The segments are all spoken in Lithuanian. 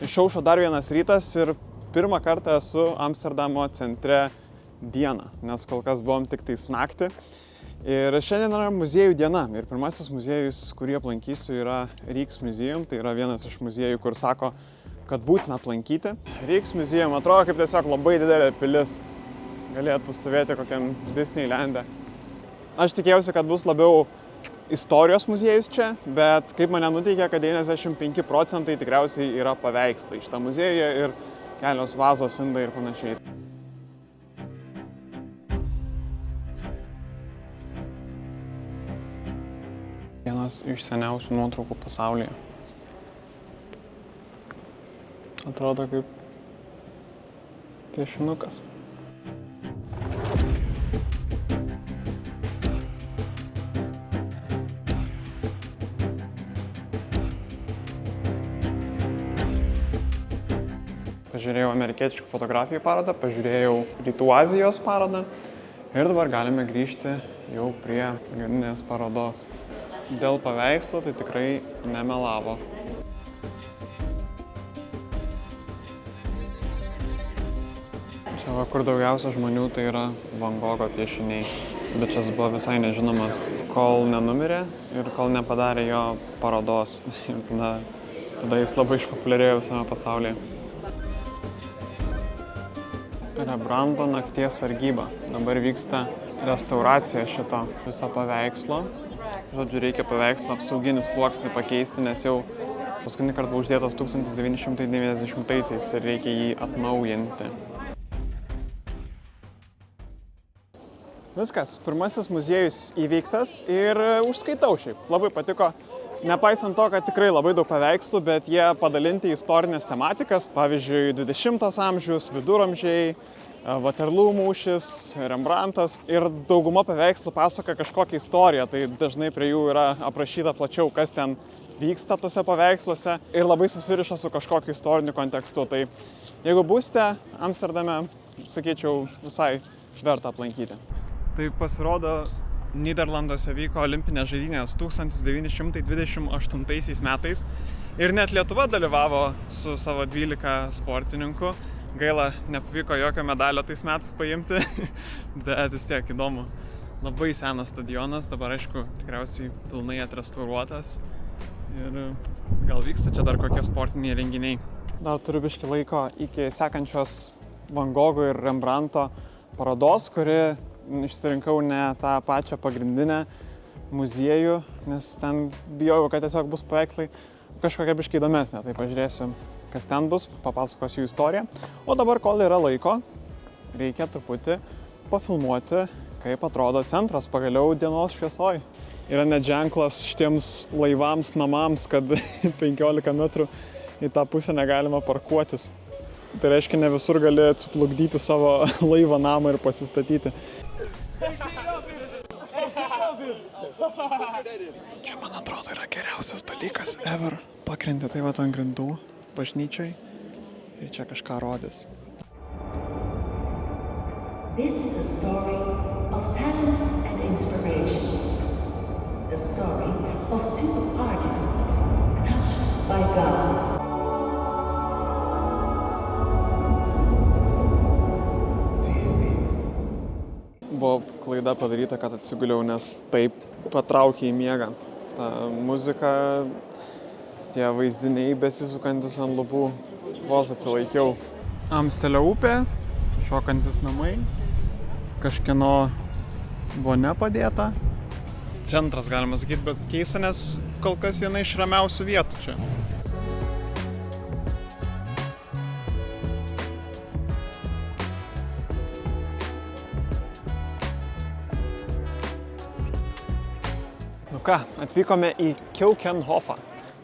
Išaušo dar vienas rytas ir pirmą kartą esu Amsterdamo centre dieną, nes kol kas buvom tik tais naktį. Ir šiandien yra muziejų diena ir pirmasis muziejus, kurį aplankysiu, yra Rijksmuseum. Tai yra vienas iš muziejų, kur sako, kad būtina aplankyti. Rijksmuseum atrodo kaip tiesiog labai didelė pilis. Galėtų stovėti kokiam Disneylande. Aš tikėjausi, kad bus labiau istorijos muziejus čia, bet kaip mane nuteikė, kad 95% tikriausiai yra paveikslai šitą muziejuje ir kelios vazos, indai ir panašiai. Vienas iš seniausių nuotraukų pasaulyje. Atrodo kaip piešinukas. Pažiūrėjau amerikietiškų fotografijų parodą, pažiūrėjau Rytų Azijos parodą ir dabar galime grįžti jau prie pagrindinės parodos. Dėl paveikslo tai tikrai nemelavo. Čia va, kur daugiausia žmonių, tai yra Van Gogho piešiniai. Bet šis buvo visai nežinomas, kol nenumirė ir kol nepadarė jo parodos. Ir tada jis labai išpopuliarėjo visame pasaulyje. Rembrandto nakties sargyba. Dabar vyksta restauracija šito viso paveikslo. Žodžiu, reikia paveikslą apsauginį sluoksnį pakeisti, nes jau paskutinį kartą buvo uždėtas 1990-aisiais ir reikia jį atnaujinti. Viskas, pirmasis muziejus įveiktas ir užskaitau šiaip. Labai patiko. Nepaisant to, kad tikrai labai daug paveikslų, bet jie padalinti į istorinės tematikas. Pavyzdžiui, 20 amžius, viduramžiai, Waterloo mūšis, Rembrandtas. Ir dauguma paveikslų pasakoja kažkokią istoriją, tai dažnai prie jų yra aprašyta plačiau, kas ten vyksta tose paveiksluose ir labai susiriša su kažkokiu istoriniu kontekstu. Tai jeigu būsite Amsterdame, sakyčiau, visai verta aplankyti. Tai pasirodo, Nyderlanduose vyko olimpinės žaidynės 1928 metais ir net Lietuva dalyvavo su savo 12 sportininkų. Gaila, nepavyko jokio medalio tais metais paimti, bet vis tiek įdomu. Labai senas stadionas, dabar aišku, tikriausiai pilnai atrestauruotas ir gal vyksta čia dar kokie sportiniai renginiai. Dar turiu biškį laiko iki sekančios Van Gogho ir Rembrandto parodos, kuri išsirinkau ne tą pačią pagrindinę muziejų, nes ten bijojau, kad tiesiog bus paveikslai kažkokia biškai įdomesnė. Tai pažiūrėsiu, kas ten bus, papasakosiu jų istoriją. O dabar, kol yra laiko, reikia truputį pafilmuoti, kaip atrodo centras pagaliau dienos šviesoj. Yra net ženklas šitiems laivams, namams, kad 15 metrų į tą pusę negalima parkuotis. Tai reiškia, ne visur gali atsiplukdyti savo laivą namą ir pasistatyti. Čia, man atrodo, yra geriausias dalykas ever. Pakrenti tai va ant grindų bažnyčiai ir čia kažką rodys. This is a story of talent and inspiration. A story of two artists touched by God. Buvo klaida padaryta, kad atsiguliau, nes taip patraukė į miegą. Ta muzika, tie vaizdiniai besisukantis ant lubų, vos atsilaikiau. Amstelio upė, šokantis namai, kažkieno vonia padėta. Centras, galima sakyti, bet keista, nes kol kas viena iš ramiausių vietų čia. Atvykome į Keukenhofą.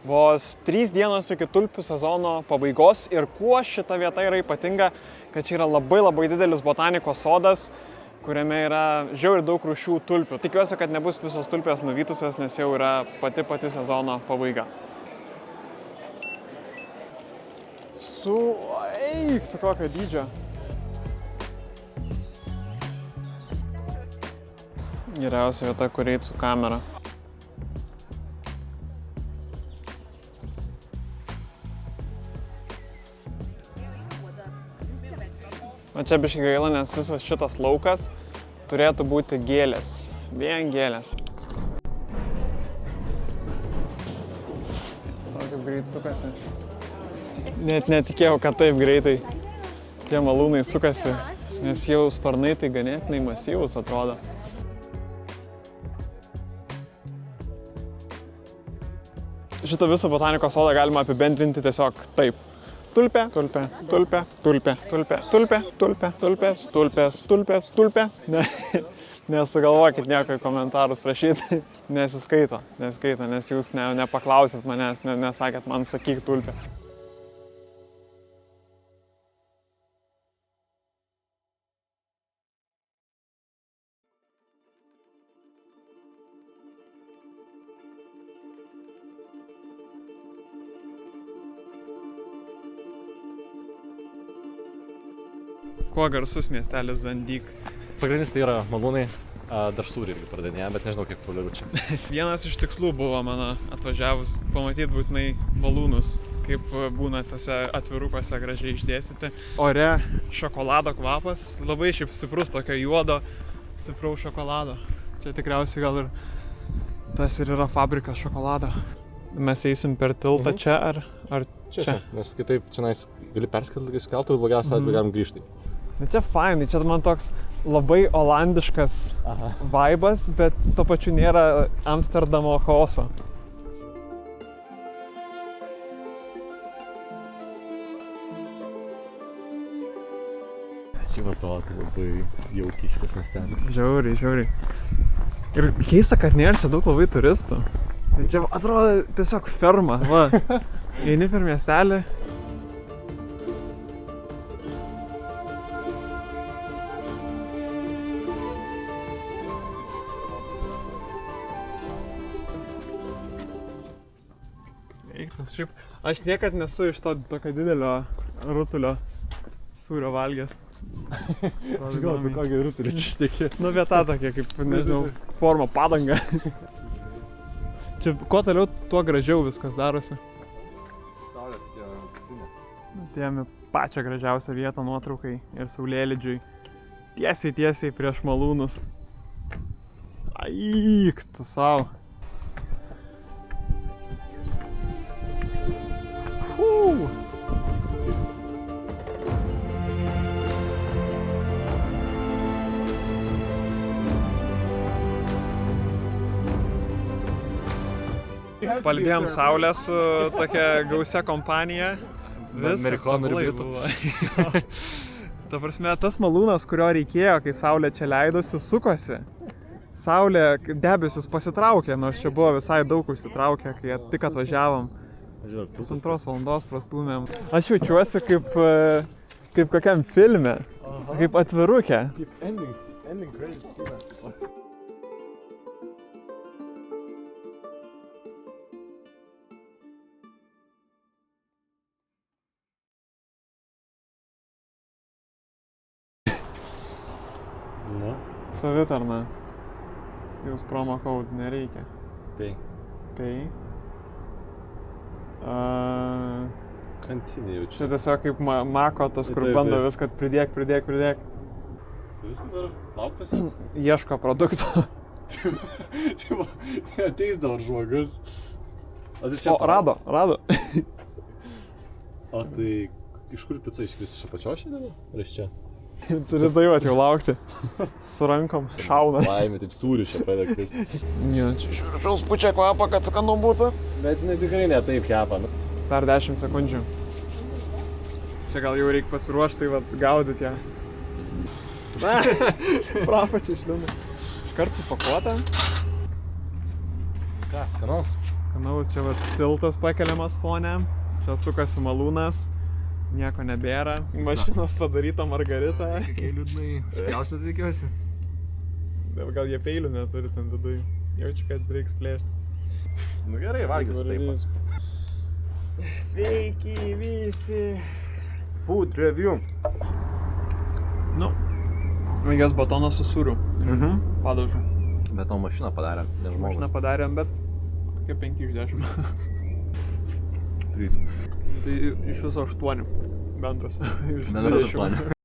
Vos 3 dienos iki tulpių sezono pabaigos ir kuo šita vieta yra ypatinga, kad čia yra labai didelis botanikos sodas, kuriame yra žiauriai daug rūšių tulpių. Tikiuosi, kad nebus visos tulpės nuvytusios, nes jau yra pati sezono pabaiga. Su kokio dydžio. Geriausia vieta, kur eit su kamera. O čia biškai gaila, nes visas šitas laukas turėtų būti gėlės. Vien gėlės. Savo kaip greit sukasi. Net netikėjau, kad taip greitai tie malūnai sukasi, nes jau sparnai tai ganėtinai masyvus atrodo. Šitą visą botanikos sodą galima apibendrinti tiesiog taip. Tulpė, tulpė, tulpė, tulpė, tulpė, tulpė, tulpė, tulpės, tulpės, tulpės, tulpė. Nesugalvokit nieko į komentarus rašyti. Nesiskaito, nes jūs nepaklausit manęs, nesakėt man sakyk tulpė. Kuo garsus miestelis Zandyk? Pagrindinis tai yra malūnai, dar sūrį irgi pradėnėja, bet nežinau, kiek populiaru čia. Vienas iš tikslų buvo mano atvažiavus pamatyti būtinai malūnus, kaip būna tose atvirukuose gražiai išdėstyti. Ore šokolado kvapas, labai šiaip stiprus, tokio juodo, stipraus šokolado. Čia tikriausiai gal ir tas ir yra fabrikas šokolado. Mes eisim per tiltą čia ar Čia, nes kitaip čia gali perskelti skeltų ir blogiausia atveju galim grįžti. Bet čia fainai, čia man toks labai olandiškas vaibas, bet tuo pačiu nėra Amsterdamo chaoso. Šiaip atrodo labai jaukiai šitas miestelis. Žiauriai. Ir keista, kad nėra čia daug labai turistų. Tai čia atrodo tiesiog ferma, va. Eini per miestelį. Eiktas, šiaip, aš niekad nesu iš to tokio didelio rutulio sūrio valgęs. Aš gal apie kokį rutulį čia šneki. Nu, vieta tokia, kaip, nežinau, forma padanga. Čia kuo toliau, tuo gražiau viskas darosi. Saulė tokia auksinė. Atėjome pačią gražiausią vietą nuotraukai ir saulėlydžiui. Tiesiai prieš malūnus. Aik, tu sau. Paldėjom saulę su tokia gausia kompanija. Viskas tobulai buvo. Ta prasme, tas malūnas, kurio reikėjo, kai saulė čia leidosi, sukosi. Saulė, debesis pasitraukė, nors čia buvo visai daug užsitraukę, kai tik atvažiavom. 2,5 valandos prastūmėm. Aš jaučiuosi kaip kokiam filme, kaip atvirukė. Kaip ending credit scene. Nu. Savitarna. Jūs promo code nereikia. Pay. Kantinė jaučiu. Čia tiesiog kaip mako tas, kur bando viską pridėk. Tai viskas dar lauktas? Ieško produkto. Ateis dabar žmogus. O, rado. O tai iš kur pica iškris iš apačios šiandien? Ar iš čia? Turi daivat jau laukti. Su rankom šauna. Laimė, taip sūrių čia pradeda kristi. Jo, čia iš viršaus pučia kvapą, kad skanu būtų. Bet tikrai ne taip kepa. Dar 10 sekundžių. Čia gal jau reikia pasiruošti, tai vat gaudyti ją. Prapačiai išlina. Iškart supakuota. Ką, skanaus? Skanaus, čia vat tiltas pakeliamas fone. Čia sukasi malūnas. Nieko nebėra. Mašinos padaryta margarita. Kokie liūdnai. Spjausia tikiuosi. Gal jie peilių neturi ten viduj. Jaučiu, kad reiks plėšti. Nu gerai, valgysiu taip. Sveiki visi. Food review. Nu, Vėgės batonas su sūriu. Padažu. Bet tau mašiną padarėm, ne žmogus. Mašiną padarėm, bet kokie 5 iš 10. 3. Tai iš viso 8 bendras. Bendras 8.